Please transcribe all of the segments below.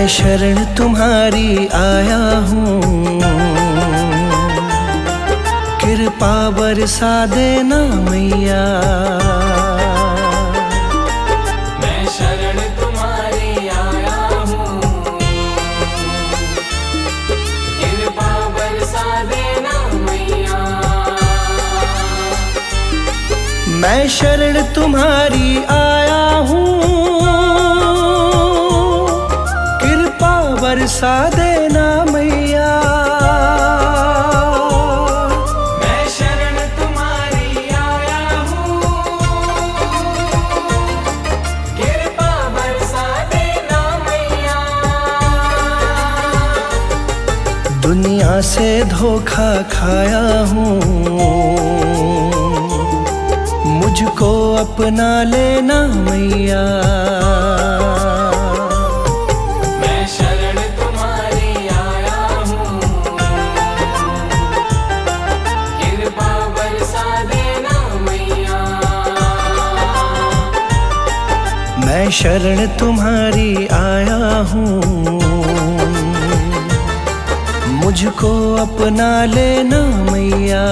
मैं शरण तुम्हारी आया हूँ, कृपा बरसा देना मैया। मैं शरण तुम्हारी आया हूँ, कृपा बरसा देना मैया। मैं शरण तुम्हारी आया हूँ, कृपा बरसा देना मैया। मैं शरण तुम्हारी आया हूँ, कृपा बरसा देना मैया। दुनिया से धोखा खाया हूँ, मुझको अपना लेना मैया। मैं शरण तुम्हारी आया हूँ, कृपा बरसा देना मैया। मैं शरण तुम्हारी आया हूँ, मुझको अपना लेना मैया।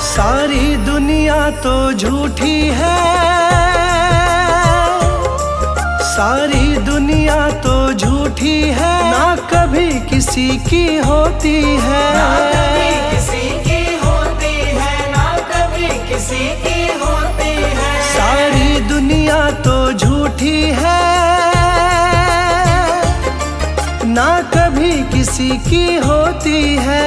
सारी दुनिया तो झूठी है, सारी दुनिया तो झूठी है, ना कभी किसी की होती है। ना कभी किसी की होती है, ना कभी किसी की होती है। सारी दुनिया तो झूठी है, ना कभी किसी की होती है।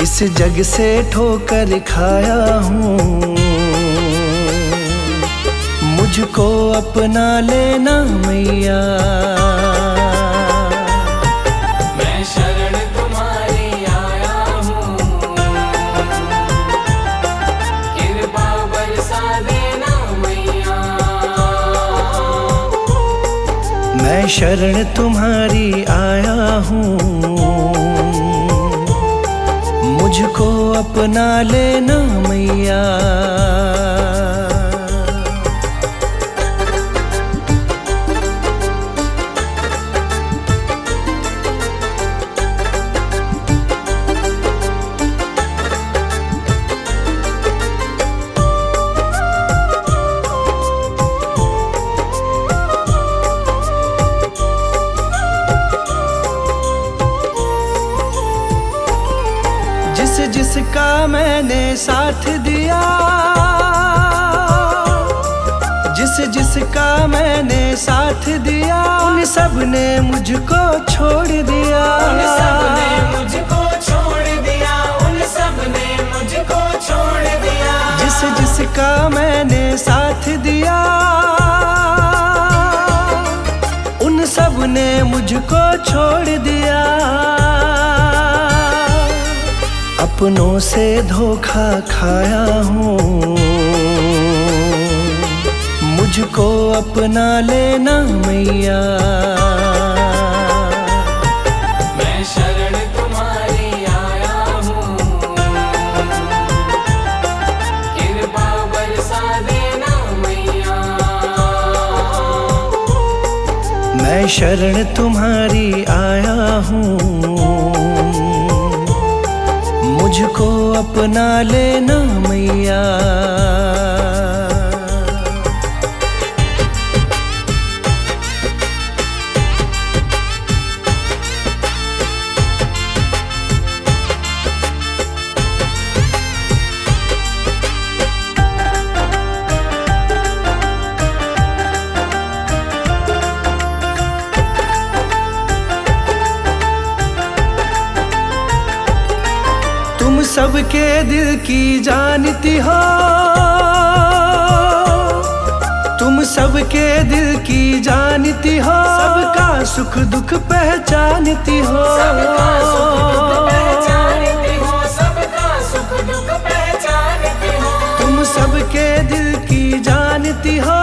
इस जग से ठोकर खाया हूँ, मुझको अपना लेना मैया। मैं शरण तुम्हारी आया हूँ, कृपा बरसा देना मैया। मैं शरण तुम्हारी आया हूँ, मुझको अपना लेना मैया। जिसका मैंने साथ दिया, जिसका मैंने साथ दिया, उन सब ने मुझको छोड़ दिया। उन सब ने मुझको छोड़ दिया, उन सब ने मुझको छोड़ दिया। जिसका मैंने साथ दिया, उन सब ने मुझको छोड़ दिया। अपनों से धोखा खाया हूँ, मुझको अपना लेना मैया। मैं शरण तुम्हारी आया हूँ, कृपा बरसा देना मैया। मैं शरण तुम्हारी आया हूँ, मुझको अपना लेना मैया। तुम सबके दिल की जानती हो, तुम तुम सबके दिल की जानती हो, सबका सुख दुख पहचानती हो। सबका सुख दुख पहचानती हो, सबका सुख दुख पहचानती हो। तुम सबके दिल की जानती हो,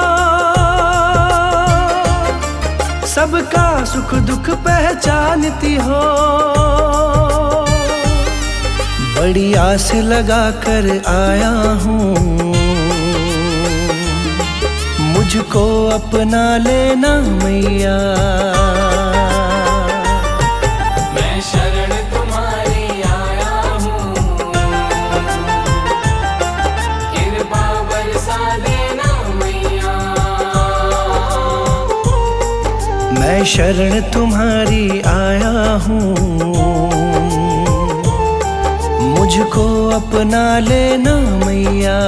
सबका सुख दुख पहचानती हो। बड़ी आस लगा कर आया हूँ, मुझको अपना लेना मैया। मैं शरण तुम्हारी आया हूँ, कृपा बरसा देना मैया। मैं शरण तुम्हारी आया हूँ, मुझको अपना लेना मैया।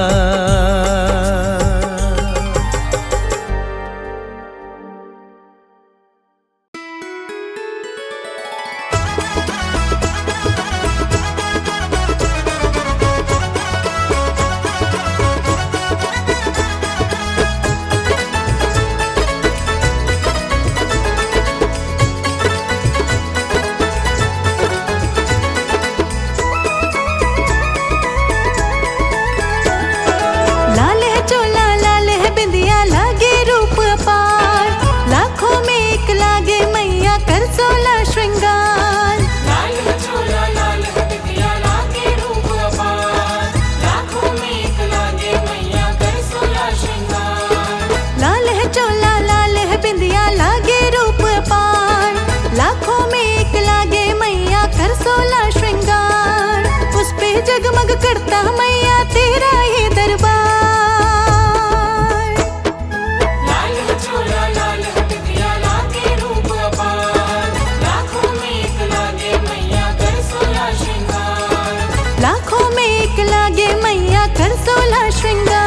जगमग करता मैया तेरा ये दरबार। लाल है चोला लाल है बिंदिया लागे रूप अपार, लाखों में एक लागे मैया कर 16 श्रृंगार। लाखों में एक लागे मैया कर 16 श्रृंगार।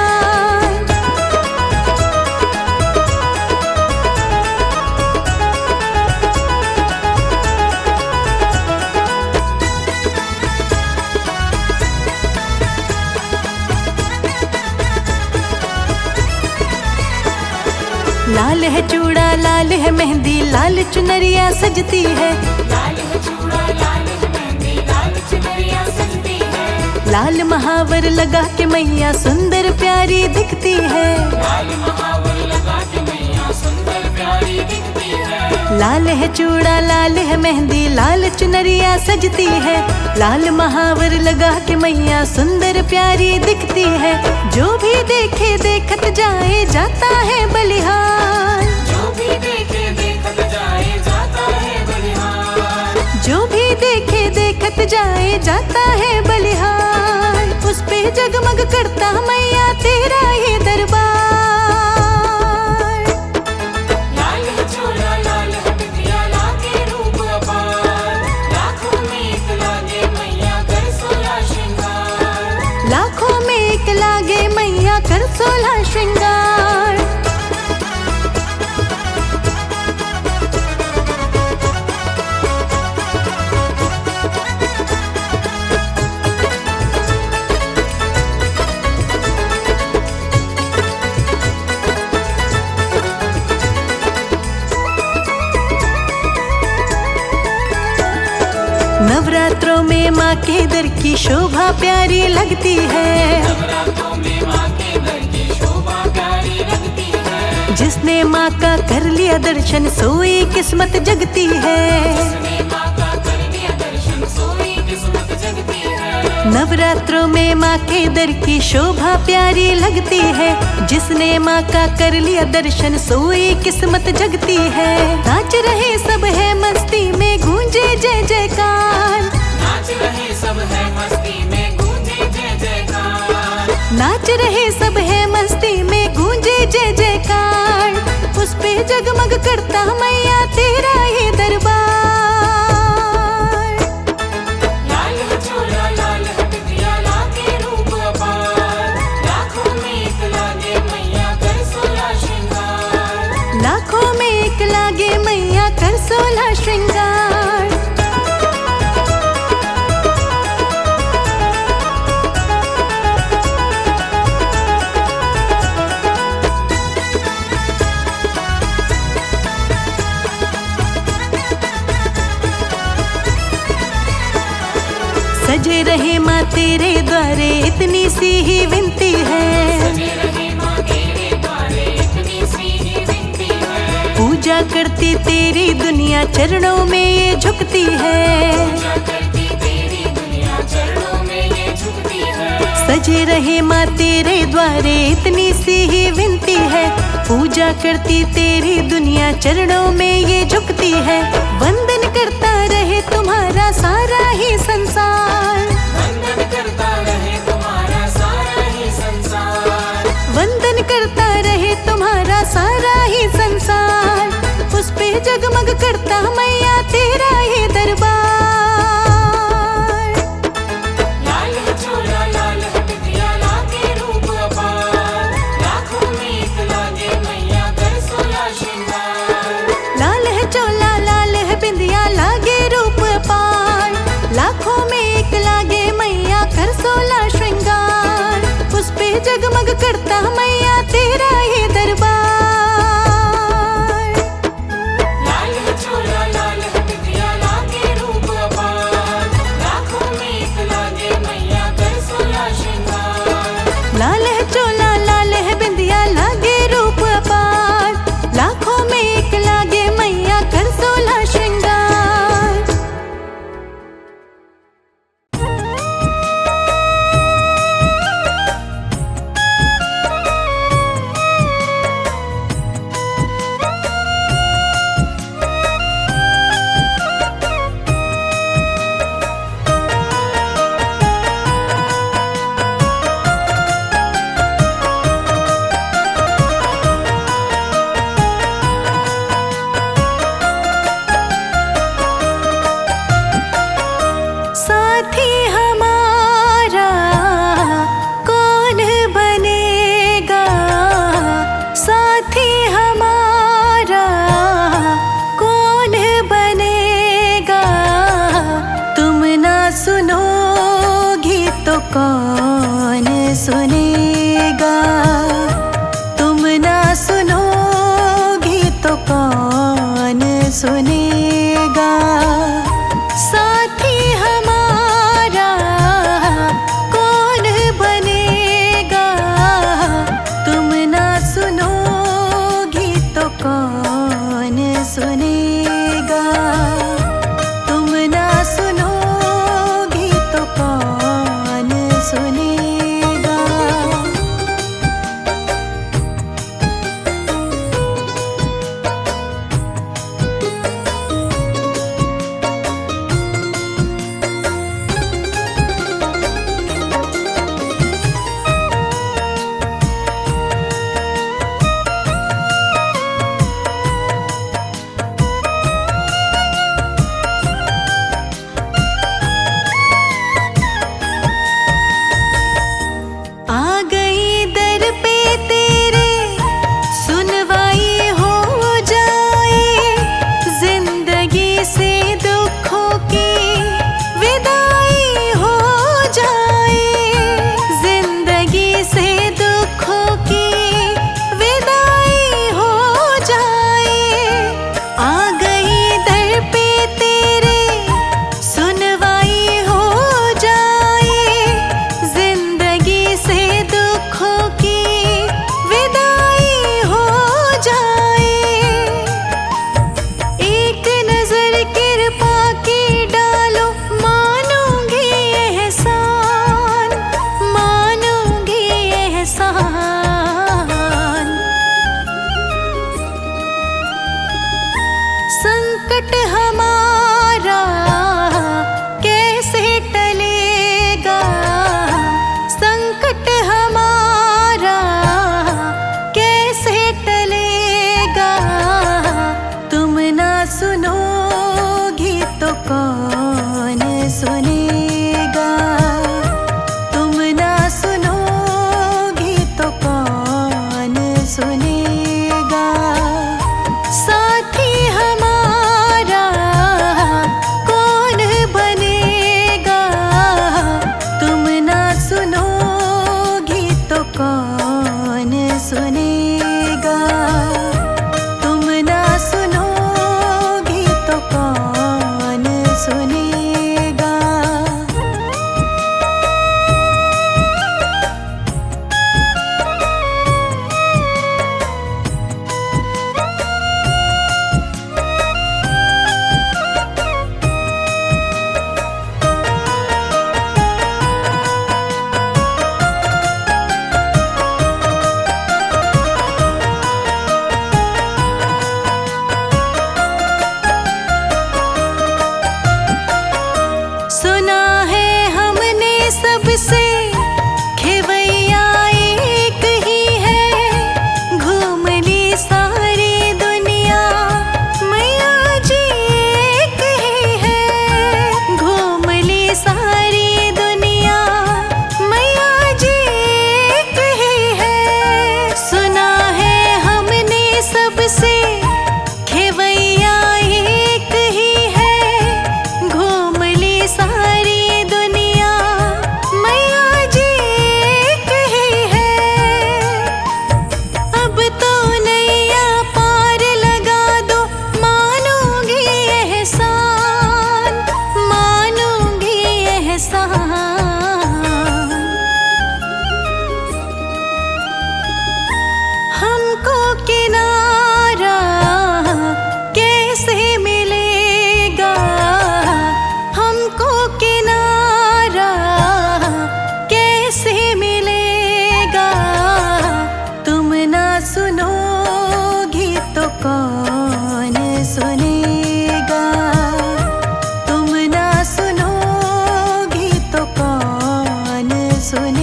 लाल है चूड़ा लाल है मेहंदी लाल चुनरिया सजती है। लाल है चूड़ा लाल है मेहंदी लाल चुनरिया सजती है। लाल महावर लगा के मैया सुंदर प्यारी दिखती है। लाल महावर लगा के मैया सुंदर प्यारी दिखती है। लाल है चूड़ा लाल है मेहंदी लाल चुनरिया सजती है। लाल महावर लगा के मैया सुंदर प्यारी दिखती है। जो भी देखे देखत जाए जाता है बलिहार। जो भी देखे देखत जाए जाता है बलिहार। जो भी देखे देखत जाए जाता है बलिहार। उस पे जगमग करता मैया तेरा ये दरबार। लाल है चोला लाल है बिंदिया लागे रूप अपार, लाखों में एक लागे मैया कर 16 श्रृंगार। लाखों में एक लागे मैया कर 16 श्रृंगार। नवरात्रों में माँ के दर की शोभा प्यारी लगती है। नवरात्रों में माँ के दर की शोभा प्यारी लगती है। जिसने माँ का कर लिया दर्शन सोई किस्मत जगती है। जिसने माँ का कर लिया दर्शन सोई किस्मत जगती है। नवरात्रों में माँ के दर की शोभा प्यारी लगती है। जिसने माँ का कर लिया दर्शन सोई किस्मत जगती है। नाच रहे सब है मस्ती में गूंजे जय जयकार। नाच रहे सब है मस्ती में गूंजे जय जयकार। नाच रहे सब है मस्ती में गूंजे जय जयकार। उस पे जगमग करता मैया तेरा ये दरबार। लाल है चोला लाल है बिंदिया लागे रूप अपार, लाखों में एक लागे मैया कर 16 श्रृंगार। लाखों में एक लागे मैया कर 16 श्रृंगार। तेरे द्वारे इतनी सी ही विनती है। सजे रहे माँ तेरे द्वारे इतनी सी ही विनती है। पूजा करती तेरी दुनिया चरणों में ये झुकती है। पूजा करती तेरी दुनिया चरणों में ये झुकती है। सजे रहे माँ तेरे द्वारे इतनी सी ही विनती है। पूजा करती तेरी दुनिया चरणों में ये झुकती है। वंदन करता रहे तुम्हारा सारा ही संसार। वंदन करता रहे तुम्हारा सारा ही संसार। वंदन करता रहे तुम्हारा सारा ही संसार। उस पे जगमग करता मैया तेरा ही दरबार। लाल है चोला लाल है बिंदिया लागे रूप अपार। लाखों में एक लागे मैया कर सोला श्रृंगार। लाल है चोला लाल है बिंदिया लागे रूप पार। लाखों में एक लागे मैया कर 16 श्रृंगार। उस पे जगमग करता मैया तेरा ही दरबार। लाल है चोला लाल है बिंदिया लागे रूप अपार। लाखों में एक लागे मैया कर सोला श्रृंगार। लाल है चोला लाल है बिंदिया लागे रूप अपार। लाखों में एक लागे मैया कर 16 श्रृंगार। साथी हमारा कौन बनेगा। साथी हमारा कौन बनेगा। तुम ना सुनोगी तो कौन सुनेगा। तुम ना सुनोगी तो कौन सुनेगा। साथी हमारा कौन बनेगा। तुम ना सुनोगी तो कौन सुनेगा। तुम ना सुनोगी तो कौन सुनेगा।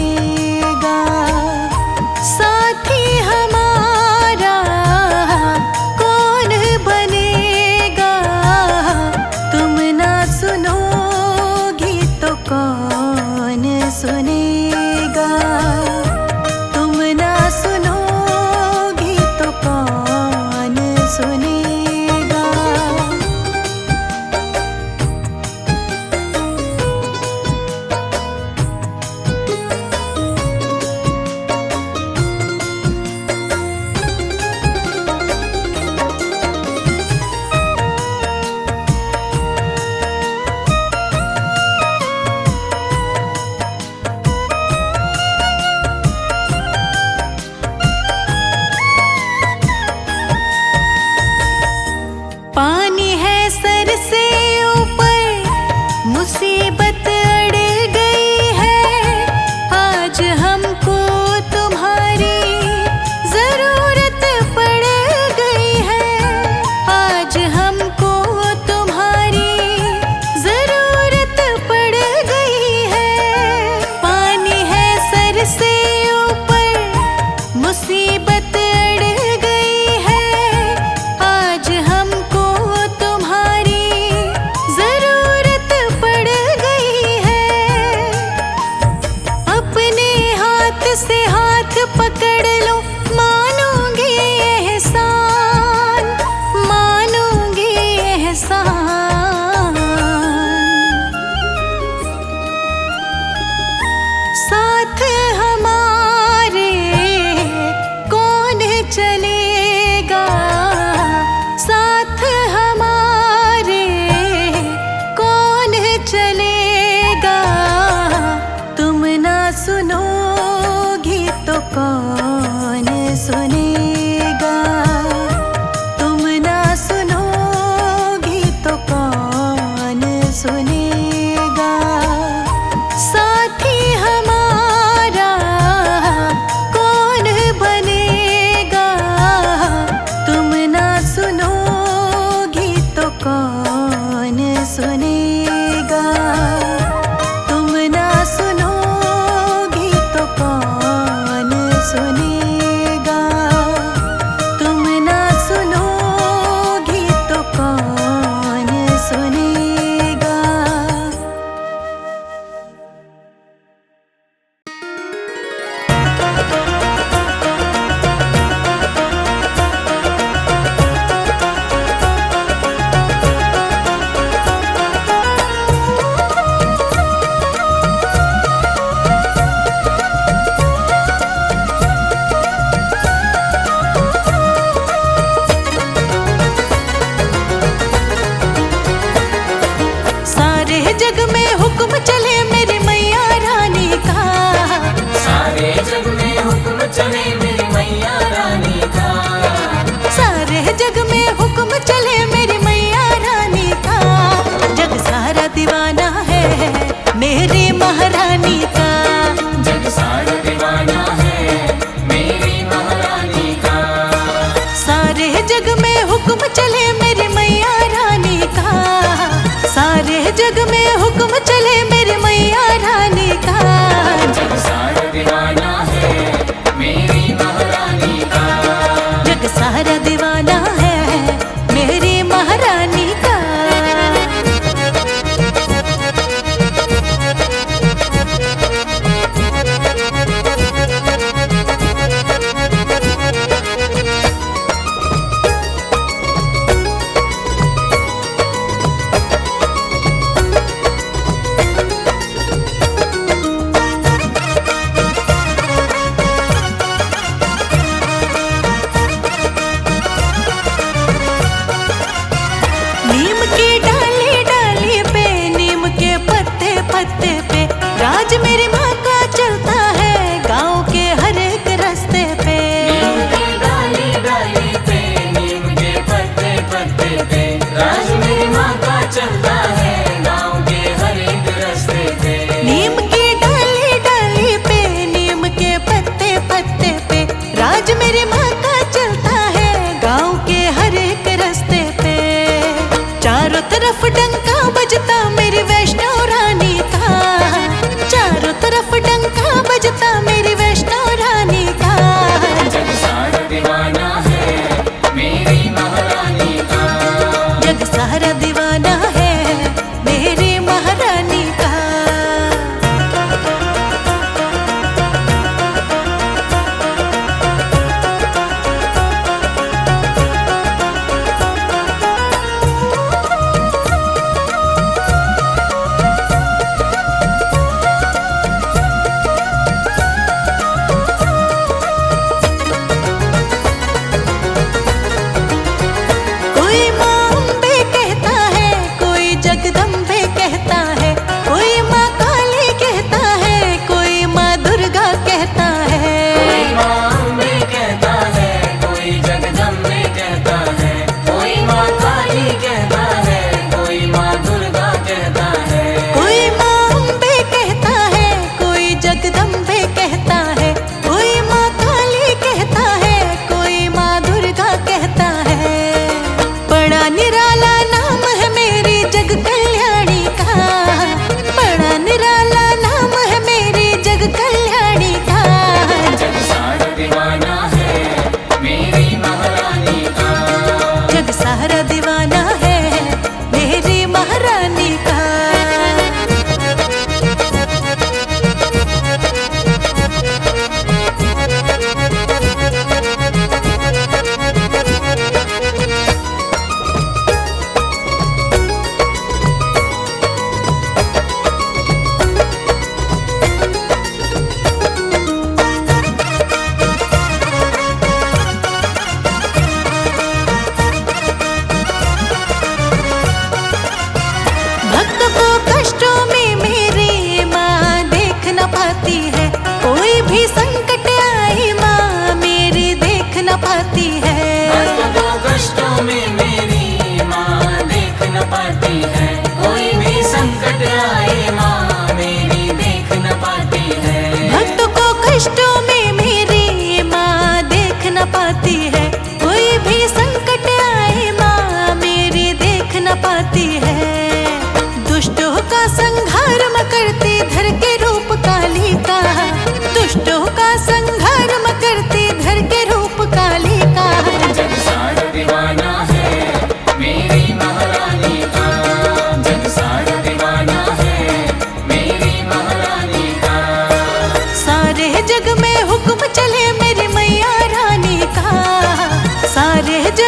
सुनेगा। साथी हमारा कौन बनेगा, तुम ना सुनोगी तो कौन सुनेगा, तुम ना सुनोगी तो कौन सुनेगा।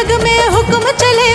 जग में हुक्म चले